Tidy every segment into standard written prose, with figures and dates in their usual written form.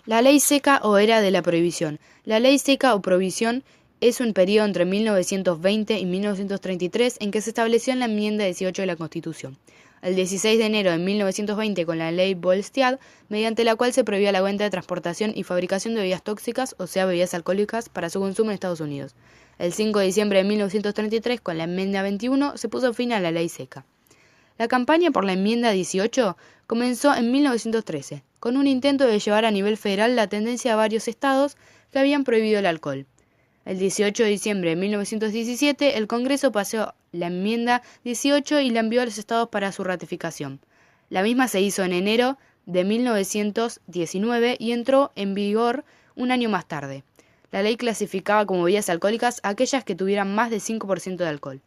La ley seca o era de la prohibición. La ley seca o prohibición es un periodo entre 1920 y 1933 en que se estableció en la enmienda 18 de la Constitución. El 16 de enero de 1920 con la ley Volstead, mediante la cual se prohibía la venta, transportación y fabricación de bebidas tóxicas, o sea, bebidas alcohólicas, para su consumo en Estados Unidos. El 5 de diciembre de 1933, con la enmienda 21, se puso fin a la ley seca. La campaña por la enmienda 18 comenzó en 1913, con un intento de llevar a nivel federal la tendencia de varios estados que habían prohibido el alcohol. El 18 de diciembre de 1917, el Congreso pasó la enmienda 18 y la envió a los estados para su ratificación. La misma se hizo en enero de 1919 y entró en vigor un año más tarde. La ley clasificaba como bebidas alcohólicas aquellas que tuvieran más de 5% de alcohol.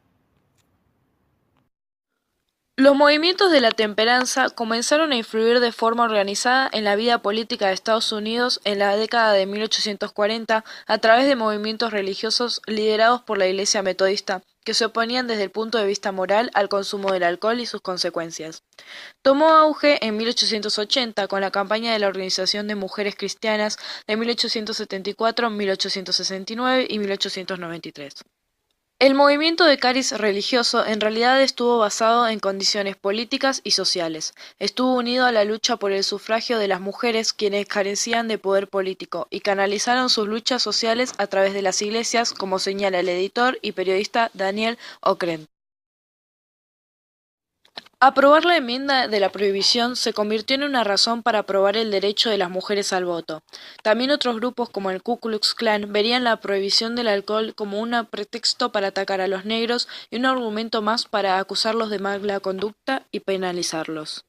Los movimientos de la temperanza comenzaron a influir de forma organizada en la vida política de Estados Unidos en la década de 1840 a través de movimientos religiosos liderados por la Iglesia Metodista, que se oponían desde el punto de vista moral al consumo del alcohol y sus consecuencias. Tomó auge en 1880 con la campaña de la Organización de Mujeres Cristianas de 1874, 1869 y 1893. El movimiento de cariz religioso en realidad estuvo basado en condiciones políticas y sociales. Estuvo unido a la lucha por el sufragio de las mujeres quienes carecían de poder político y canalizaron sus luchas sociales a través de las iglesias, como señala el editor y periodista Daniel Okrent. Aprobar la enmienda de la prohibición se convirtió en una razón para aprobar el derecho de las mujeres al voto. También otros grupos como el Ku Klux Klan verían la prohibición del alcohol como un pretexto para atacar a los negros y un argumento más para acusarlos de mala conducta y penalizarlos.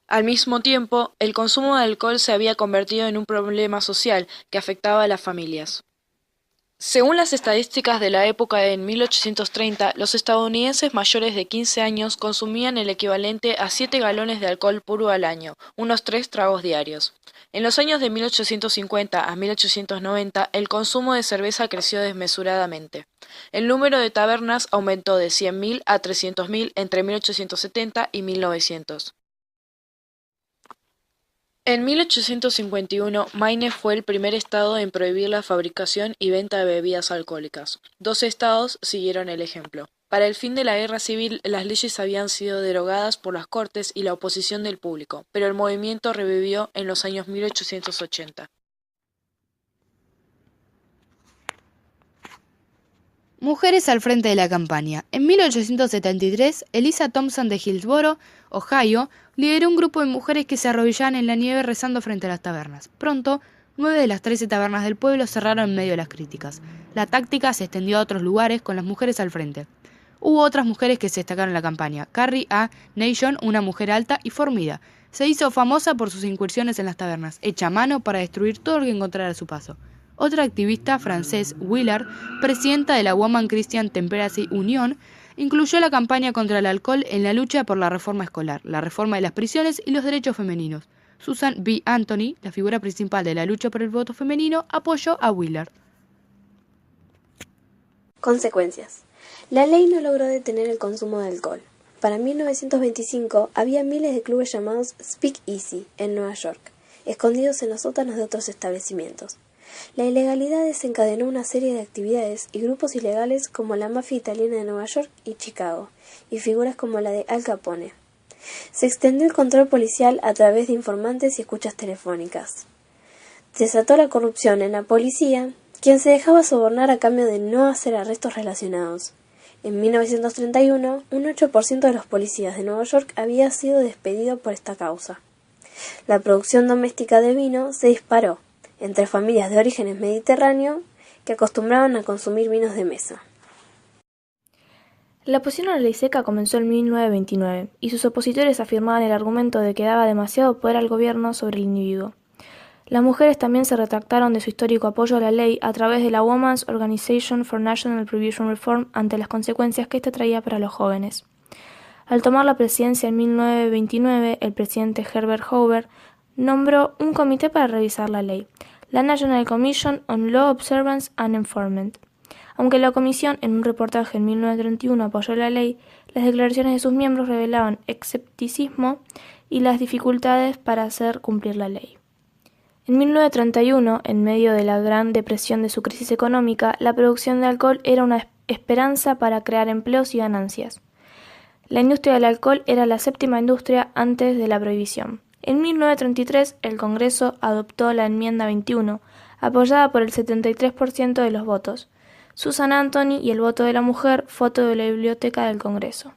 Al mismo tiempo, el consumo de alcohol se había convertido en un problema social que afectaba a las familias. Según las estadísticas de la época en 1830, los estadounidenses mayores de 15 años consumían el equivalente a 7 galones de alcohol puro al año, unos 3 tragos diarios. En los años de 1850 a 1890, el consumo de cerveza creció desmesuradamente. El número de tabernas aumentó de 100.000 a 300.000 entre 1870 y 1900. En 1851, Maine fue el primer estado en prohibir la fabricación y venta de bebidas alcohólicas. 12 estados siguieron el ejemplo. Para el fin de la guerra civil, las leyes habían sido derogadas por las cortes y la oposición del público, pero el movimiento revivió en los años 1880. Mujeres al frente de la campaña. En 1873, Eliza Thompson de Hillsboro, Ohio, lideró un grupo de mujeres que se arrodillaban en la nieve rezando frente a las tabernas. Pronto, 9 de las 13 tabernas del pueblo cerraron en medio de las críticas. La táctica se extendió a otros lugares con las mujeres al frente. Hubo otras mujeres que se destacaron en la campaña. Carrie A. Nation, una mujer alta y formida, se hizo famosa por sus incursiones en las tabernas, hecha a mano para destruir todo lo que encontrara a su paso. Otra activista, Frances Willard, presidenta de la Woman Christian Temperance Union, incluyó la campaña contra el alcohol en la lucha por la reforma escolar, la reforma de las prisiones y los derechos femeninos. Susan B. Anthony, la figura principal de la lucha por el voto femenino, apoyó a Willard. Consecuencias. La ley no logró detener el consumo de alcohol. Para 1925 había miles de clubes llamados Speak Easy en Nueva York, escondidos en los sótanos de otros establecimientos. La ilegalidad desencadenó una serie de actividades y grupos ilegales como la mafia italiana de Nueva York y Chicago, y figuras como la de Al Capone. Se extendió el control policial a través de informantes y escuchas telefónicas. Desató la corrupción en la policía, quien se dejaba sobornar a cambio de no hacer arrestos relacionados. En 1931, un 8% de los policías de Nueva York había sido despedido por esta causa. La producción doméstica de vino se disparó entre familias de orígenes mediterráneos que acostumbraban a consumir vinos de mesa. La oposición a la ley seca comenzó en 1929 y sus opositores afirmaban el argumento de que daba demasiado poder al gobierno sobre el individuo. Las mujeres también se retractaron de su histórico apoyo a la ley a través de la Women's Organization for National Prohibition Reform ante las consecuencias que ésta traía para los jóvenes. Al tomar la presidencia en 1929, el presidente Herbert Hoover nombró un comité para revisar la ley, la National Commission on Law Observance and Enforcement. Aunque la comisión en un reportaje en 1931 apoyó la ley, las declaraciones de sus miembros revelaban escepticismo y las dificultades para hacer cumplir la ley. En 1931, en medio de la Gran Depresión de su crisis económica, la producción de alcohol era una esperanza para crear empleos y ganancias. La industria del alcohol era la séptima industria antes de la prohibición. En 1933, el Congreso adoptó la Enmienda 21, apoyada por el 73% de los votos. Susan Anthony y el voto de la mujer, foto de la Biblioteca del Congreso.